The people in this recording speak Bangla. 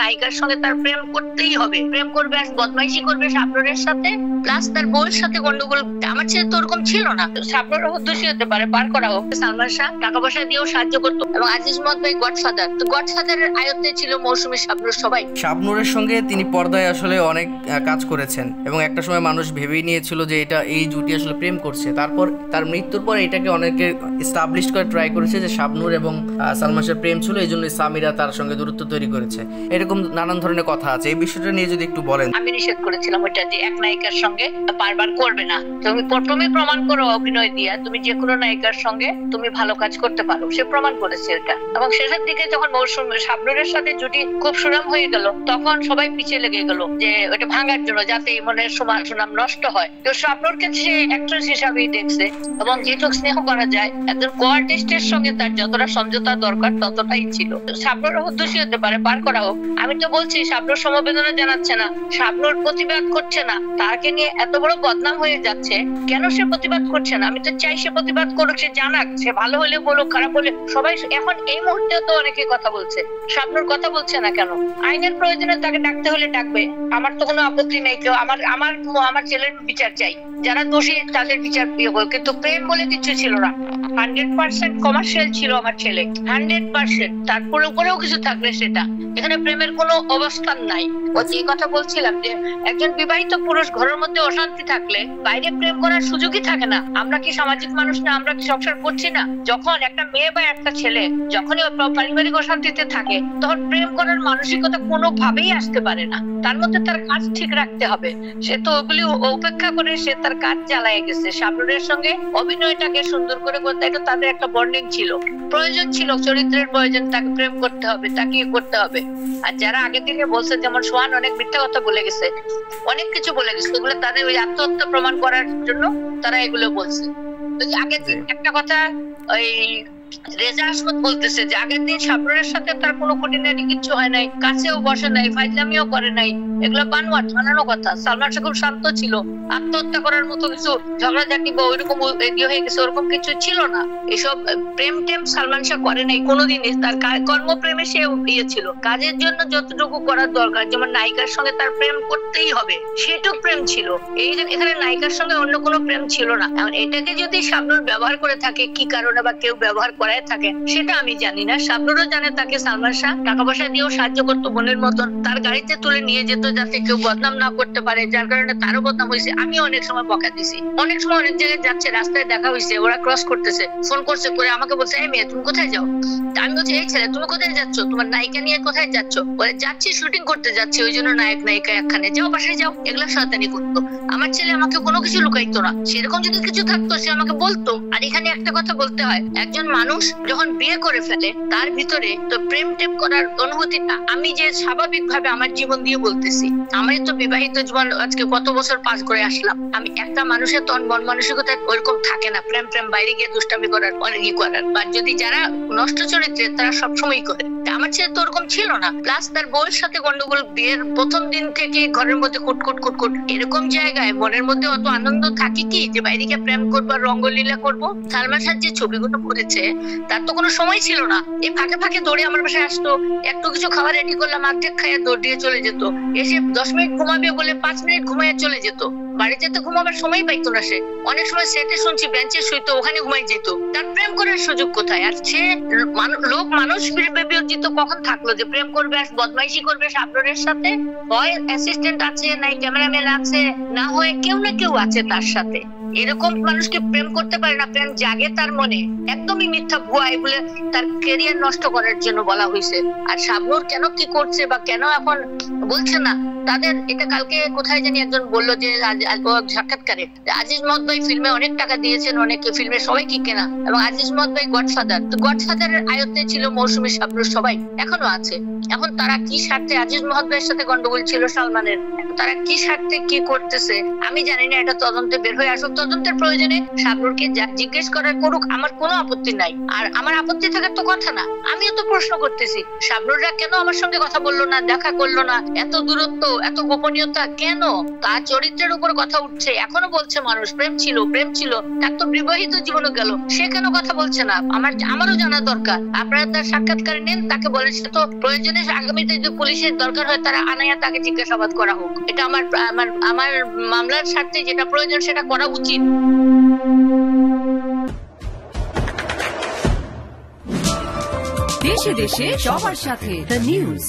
নায়িকার সঙ্গে তার প্রেম করতেই হবে, প্রেম করবে আর বদমাইশি করবে শাবনূরের সাথে, প্লাস তার বউয়ের সাথে গন্ডগোল। আমার ছেলে তো ওরকম ছিল না। শাবনূর দোষী হতে পারে, পার করা হোক। সালমান শাহ টাকা পয়সা দিয়েও সাহায্য করতো, এবং আজিজ মত ভাই গডফাদার, তো গডফাদারের আয়ত্তে ছিল মৌসুমী, শাবনূর, সবাই। শাবনূরের সঙ্গে তিনি পর্দায় আসলে অনেক কাজ করেছেন, এবং একটা সময় মানুষ ভেবেই নিয়েছিল যে এই জুটি আসলে প্রেম করছে। তারপর তার মৃত্যুর পর এটাকে অনেকে এস্টাবলিশ করে ট্রাই করেছে যে শাবনূর এবং সালমান শাহের প্রেম ছিল, এই জন্য সামিরা তার সঙ্গে দূরত্ব তৈরি করেছে। এরকম নানান ধরনের কথা আছে। এই বিষয়টা নিয়ে যদি একটু বলেন। আমি নিষেধ করেছিলাম ওইটা, যে এক নায়িকার সঙ্গে বারবার করবে না। তুমি প্রথমে প্রমাণ করো অভিনয় দিয়া তুমি যে কোনো নায়িকার সঙ্গে তুমি ভালো কাজ করতে পারো। সে প্রমাণ করেছে এটা, এবং শেষের দিকে যখন শাবনূরের সাথে জুটি খুব সুনাম হয়ে গেল, তখন সবাই পিছিয়ে লেগে গেল যে ওটা ভাঙার জন্য, যাতে মনের সুনাম নষ্ট হয়। তো শাবনূরকে সে অ্যাক্ট্রেস হিসাবেই দেখছে, এবং যেটুকু স্নেহ করা যায় একজন কো আর্টিস্টের সঙ্গে তার যতটা সমঝোতা দরকার ততটাই ছিল। শাবনূর দোষী হতে পারে, পার করা হোক। আমি তো বলছি শাবনূর সমবেদনা জানাচ্ছে না, শাবনূর প্রতিবাদ করছে না, তাকে নিয়ে এত বড় বদনাম হয়ে যাচ্ছে, কেন সে প্রতিবাদ করছে না? আমি তো চাই সে প্রতিবাদ করুক, সে জানাক, সে ভালো হলে বলুক, খারাপ হলে। সবাই এখন এই মুহূর্তে তো অনেকে কথা বলছে, শাবনূর কথা বলছে না কেন? আইনের প্রয়োজনে তাকে ডাকতে হলে ডাকবে, আমার তো কোনো আপত্তি নেই। কেউ আমার ছেলের বিচার চাই, যারা দোষী তাদের বিচার প্রিয়, কিন্তু প্রেম বলে কিছু ছিল না। 100% কমার্শিয়াল ছিল আমার ছেলে, 100%। তারপরে উপরেও কিছু থাকলে সেটা, এখানে প্রেমের কোনো অবস্থান নাই। ও যে কথা বলছিলাম যে একজন বিবাহিত পুরুষ ঘরের মধ্যে অশান্তি থাকলে বাইরে প্রেম করার সুযোগই থাকে না। আমরা কি সামাজিক মানুষ না? আমরা কি সংসার করছি না? যখন একটা মেয়ে বা একটা ছেলে যখনই পারিবারিক অশান্তিতে থাকে, তখন প্রেম করার মানসিকতা কোনোভাবেই আসতে পারে না। তার মধ্যে তার কাজ ঠিক রাখতে হবে। সে তো ওগুলি উপেক্ষা করে সে তার কাজ চালায় গেছে। শাবনূরের সঙ্গে অভিনয়টাকে সুন্দর করে করতে, এটা তাদের একটা বন্ডিং ছিল, প্রয়োজন ছিল, চরিত্রের প্রয়োজন, তাকে প্রেম করতে হবে, তাকে করতে হবে। আর যারা আগে থেকে বলছে, যেমন সোহান অনেক মিথ্যা কথা বলে গেছে, অনেক কিছু বলে গেছে, ওগুলো তাদের ওই আত্মহত্যা প্রমাণ করার জন্য তারা এগুলো বলছে। তো আগের দিন একটা কথা ওই রেজা আহমদ বলতেছে যে আগের দিন শাবনূরের সাথে তার কোনো খুঁটিনাটি কিছু হয় নাই, কাছেও বসে নাই, ফাইজলামিও করে নাই, এগুলো বানোয়াট বানানো কথা। সালমান শাহ খুব শান্ত ছিল, আত্মহত্যা করার মতো কিছু ঝগড়াঝাটি বা ওইরকম হয়ে গেছে ওরকম কিছু ছিল না। এসব প্রেম টেম সালমান শাহ করে নাই কোনোদিনই। তার কর্মপ্রেমে সে ছিল, কাজের জন্য যতটুকু করার দরকার, যেমন নায়িকার সঙ্গে তার প্রেম করতেই হবে, সেটুকু প্রেম ছিল। এই যে এখানে নায়িকার সঙ্গে অন্য কোনো প্রেম ছিল না। এটাকে যদি শাবনূর ব্যবহার করে থাকে, কি কারণে বা কেউ ব্যবহার করায় থাকে সেটা আমি জানি না। শাবনূরও জানে তাকে সালমান শাহ টাকা পয়সা দিয়েও সাহায্য করতো, বোনের মতন তার গাড়িতে তুলে নিয়ে যেত যাতে কেউ বদনাম না করতে পারে, যার কারণে তারও বদনাম হয়েছে। আমি অনেক সময় বকা দিছি, অনেক সময় অনেক জায়গায় যাচ্ছে, রাস্তায় দেখা হয়েছে, ওরা ক্রস করতেছে, ফোন করছে, করে আমাকে বলছে, এই মেয়ে তুমি কোথায় যাও? আমি বলছি, এই ছেলে তুমি কোথায় যাচ্ছ? তোমার নায়িকা নিয়ে কোথায় যাচ্ছ? বলে যাচ্ছি শুটিং করতে যাচ্ছি, ওই জন্য নায়ক নায়িকা একখানে, যাও বাসায় যাও। এগুলা শয়তানি করতো। আমার ছেলে আমাকে কোনো কিছু লুকাইতো না, সেরকম যদি কিছু থাকতো সে আমাকে বলতো। আর এখানে একটা কথা বলতে হয়, একজন মানুষ যখন বিয়ে করে ফেলে তার ভিতরে তো প্রেম টেম করার অনুভূতিটা, আমি যে স্বাভাবিক ভাবে আমার জীবন দিয়ে বলতেছি, আমি তো বিবাহিত জীবন আজকে কত বছর পাস করে আসলাম, আমি একটা মানুষের তখন মন মানসিকতা ওইরকম থাকে না, প্রেম প্রেম বাইরে গিয়ে দুষ্টামি করার অনেকই করার। বা যদি যারা নষ্ট চরিত্রে তারা সবসময় করে, আমার ছেলে তো ওরকম ছিল না। প্লাস তার বউয়ের সাথে গন্ডগোল, বিয়ের প্রথম দিন থেকে ঘরের মধ্যে কুটকুট কুটকুট, এরকম জায়গায় মনের মধ্যে অত আনন্দ থাকে কি যে বাইরে গিয়ে প্রেম করবো আর রঙ্গলীলা করবো? সালমান শাহ যে ছবিগুলো করেছে তার তো কোনো সময় ছিল না। এই ফাঁকে ফাঁকে দৌড়ে আমার বাসায় আসতো, একটু কিছু খাবার রেডি করলাম, অর্ধেক খাইয়া দৌড় দিয়ে চলে যেত, এসে 10 মিনিট ঘুমাবে বলে 5 মিনিট ঘুমাইয়া চলে যেত। বাড়িতে তো ঘুমাবার সময় পাইতো না সে, অনেক সময় সেটে শুনছি বেঞ্চে শুইতো, ওখানে ঘুমাই যেত। তার প্রেম করার সুযোগ কোথায়? আর সে লোক মানুষ বিবর্জিত কখন থাকলো যে প্রেম করবে আর বদমাইশি করবে শাবনূরের সাথে? হয় অ্যাসিস্ট্যান্ট আছে, নাই ক্যামেরাম্যান আছে, না হয় কেউ না কেউ আছে তার সাথে। এরকম মানুষকে প্রেম করতে পারে না, প্রেম জাগে তার মনে, একদমই মিথ্যা ভুয়া, এগুলো তার ক্যারিয়ার নষ্ট করার জন্য বলা হয়েছে। আর শাবনূর কেন কি করছে বা কেন এখন বলছে না, তাদের এটা কালকে কোথায় জানি একজন বললো যে সাক্ষাৎকারে, আজিজ মত ভাই ফিল্মে অনেক টাকা দিয়েছেন, অনেকে ফিল্মে সবাইকে কেনা, এবং আজিজ মত ভাই গডফাদার, তো গডফাদারের আয়ত্তে ছিল মৌসুমী, শাবনূর, সবাই এখনো আছে। এখন তারা কি স্বার্থে, আজিজ মহৎ ভাইয়ের সাথে গন্ডগোল ছিল সালমানের, তারা কি স্বার্থে কি করতেছে আমি জানি না, এটা তদন্তে বের হয়ে আসুক। তো তদন্তের প্রয়োজনে শাবনূরকে যা জিজ্ঞেস করার করুক, আমার কোনো আপত্তি নাই। আর আমার আপত্তি থাকার তো কথা না, আমিও তো প্রশ্ন করতেছি শাবনূররা কেন আমার সঙ্গে কথা বললো না, দেখা করলো না, এত দূরত্ব, এত গোপনীয়তা কেন? তার চরিত্রের উপর কথা উঠছে, এখনো বলছে মানুষ প্রেম ছিল, প্রেম ছিল, তার তো বিবাহিত জীবনও গেল, সে কেন কথা বলছে না? আমারও জানা দরকার। আপনারা তার সাক্ষাৎকার নেন, তাকে বলেন, সে তো প্রয়োজনে আগামীতে যদি পুলিশের দরকার হয় তারা আনাইয়া তাকে জিজ্ঞাসাবাদ করা হোক। এটা আমার মামলার স্বার্থে যেটা প্রয়োজন সেটা করা উচিত। দেশে দেশে সবার সাথে দ্য নিউজ।